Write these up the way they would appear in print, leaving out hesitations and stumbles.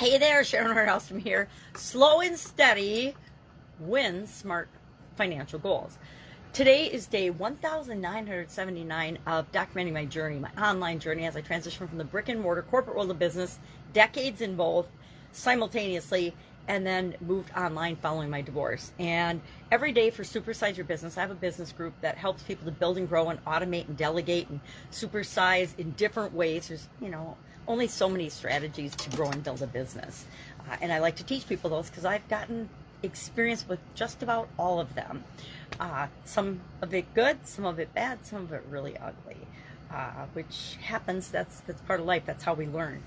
Hey there, Horne-Ellstrom here. Slow and steady wins smart financial goals. Today is day 1979 of documenting my journey, my online journey as I transition from the brick and mortar corporate world of business, decades in both, simultaneously, and then moved online following my divorce. And every day for Supersize Your Business, I have a business group that helps people to build and grow and automate and delegate and supersize in different ways. There's, only so many strategies to grow and build a business. And I like to teach people those because I've gotten experience with just about all of them. Some of it good, some of it bad, some of it really ugly, which happens. That's part of life. That's how we learn.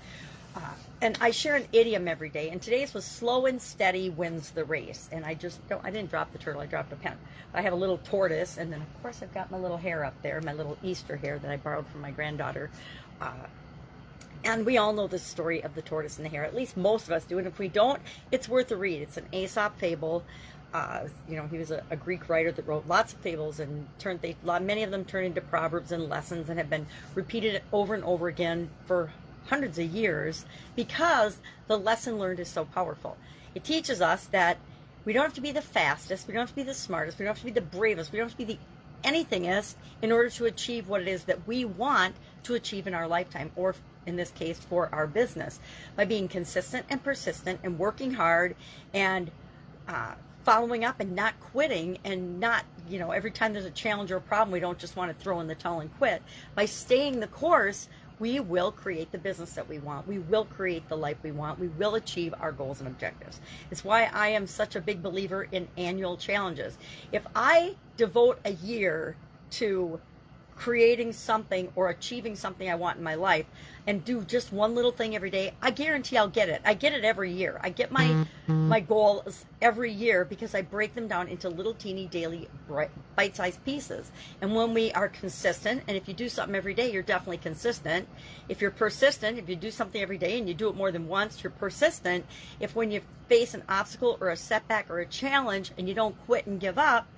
And I share an idiom every day, and today's was slow and steady wins the race. And I didn't drop the turtle, I dropped a pen. I have a little tortoise, and then of course I've got my little hare up there, my little Easter hare that I borrowed from my granddaughter. And we all know the story of the tortoise and the hare. At least most of us do. And if we don't, it's worth a read. It's an Aesop fable. He was a Greek writer that wrote lots of fables, and many of them turned into proverbs and lessons and have been repeated over and over again for hundreds of years because the lesson learned is so powerful. It teaches us that we don't have to be the fastest, we don't have to be the smartest, we don't have to be the bravest, we don't have to be the anythingest in order to achieve what it is that we want to achieve in our lifetime, or in this case for our business, by being consistent and persistent and working hard and following up and not quitting, and not, every time there's a challenge or a problem, we don't just want to throw in the towel and quit. By staying the course, we will create the business that we want. We will create the life we want. We will achieve our goals and objectives. It's why I am such a big believer in annual challenges. If I devote a year to creating something or achieving something I want in my life and do just one little thing every day, I guarantee I'll get it. I get it every year. I get my goals every year because I break them down into little teeny daily bite-sized pieces. And when we are consistent, and if you do something every day, you're definitely consistent. If you're persistent, if you do something every day and you do it more than once, you're persistent. If when you face an obstacle or a setback or a challenge and you don't quit and give up,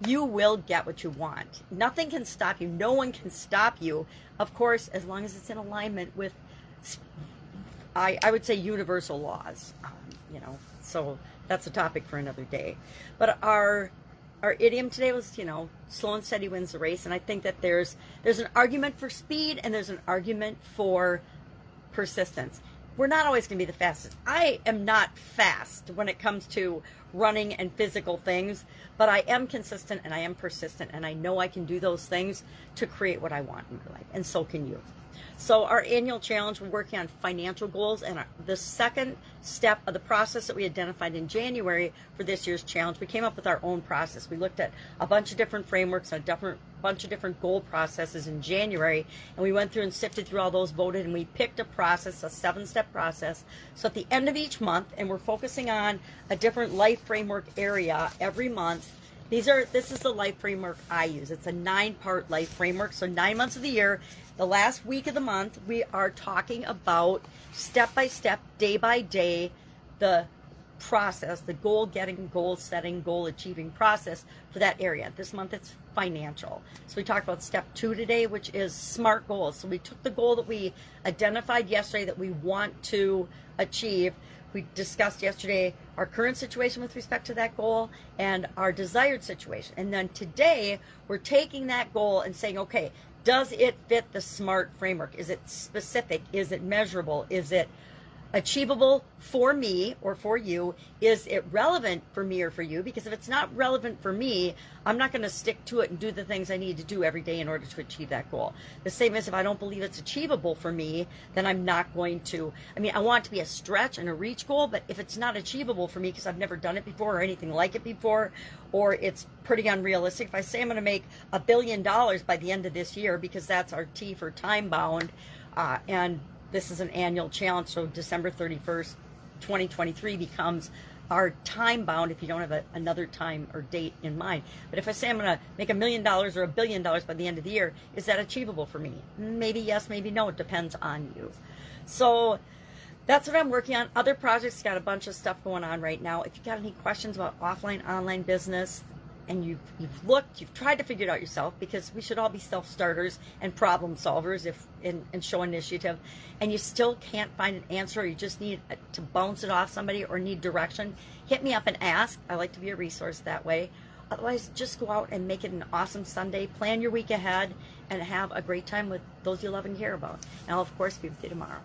you will get what you want. Nothing can stop you. No one can stop you. Of course, as long as it's in alignment with, I would say, universal laws. So that's a topic for another day. But our idiom today was, slow and steady wins the race. And I think that there's an argument for speed and there's an argument for persistence. We're not always going to be the fastest. I am not fast when it comes to running and physical things, but I am consistent and I am persistent, and I know I can do those things to create what I want in my life, and so can you. So our annual challenge, we're working on financial goals, and the second step of the process that we identified in January for this year's challenge, we came up with our own process. We looked at a bunch of different frameworks, a bunch of different goal processes in January, and we went through and sifted through all those, voted, and we picked a process, a 7-step process. So at the end of each month, and we're focusing on a different life framework area every month. This is the life framework I use. It's a 9-part life framework. So 9 months of the year, the last week of the month, we are talking about step by step, day by day, the process, the goal getting, goal setting, goal achieving process for that area. This month it's financial. So we talked about step 2 today, which is SMART goals. So we took the goal that we identified yesterday that we want to achieve. We discussed yesterday our current situation with respect to that goal and our desired situation. And then today we're taking that goal and saying, okay, does it fit the SMART framework? Is it specific? Is it measurable? Is it achievable for me or for you? Is it relevant for me or for you? Because if it's not relevant for me, I'm not going to stick to it and do the things I need to do every day in order to achieve that goal. The same as if I don't believe it's achievable for me, then I'm not going to. I want it to be a stretch and a reach goal, but if it's not achievable for me because I've never done it before or anything like it before, or it's pretty unrealistic. If I say I'm going to make $1 billion by the end of this year, because that's our T for time bound, and this is an annual challenge, so December 31st, 2023 becomes our time bound if you don't have another time or date in mind. But if I say I'm going to make $1 million or $1 billion by the end of the year, is that achievable for me? Maybe yes, maybe no. It depends on you. So that's what I'm working on. Other projects, got a bunch of stuff going on right now. If you got any questions about offline, online business, and you've looked, you've tried to figure it out yourself, because we should all be self-starters and problem solvers and show initiative, and you still can't find an answer, or you just need to bounce it off somebody or need direction, hit me up and ask. I like to be a resource that way. Otherwise, just go out and make it an awesome Sunday. Plan your week ahead and have a great time with those you love and care about. And I'll, of course, be with you tomorrow.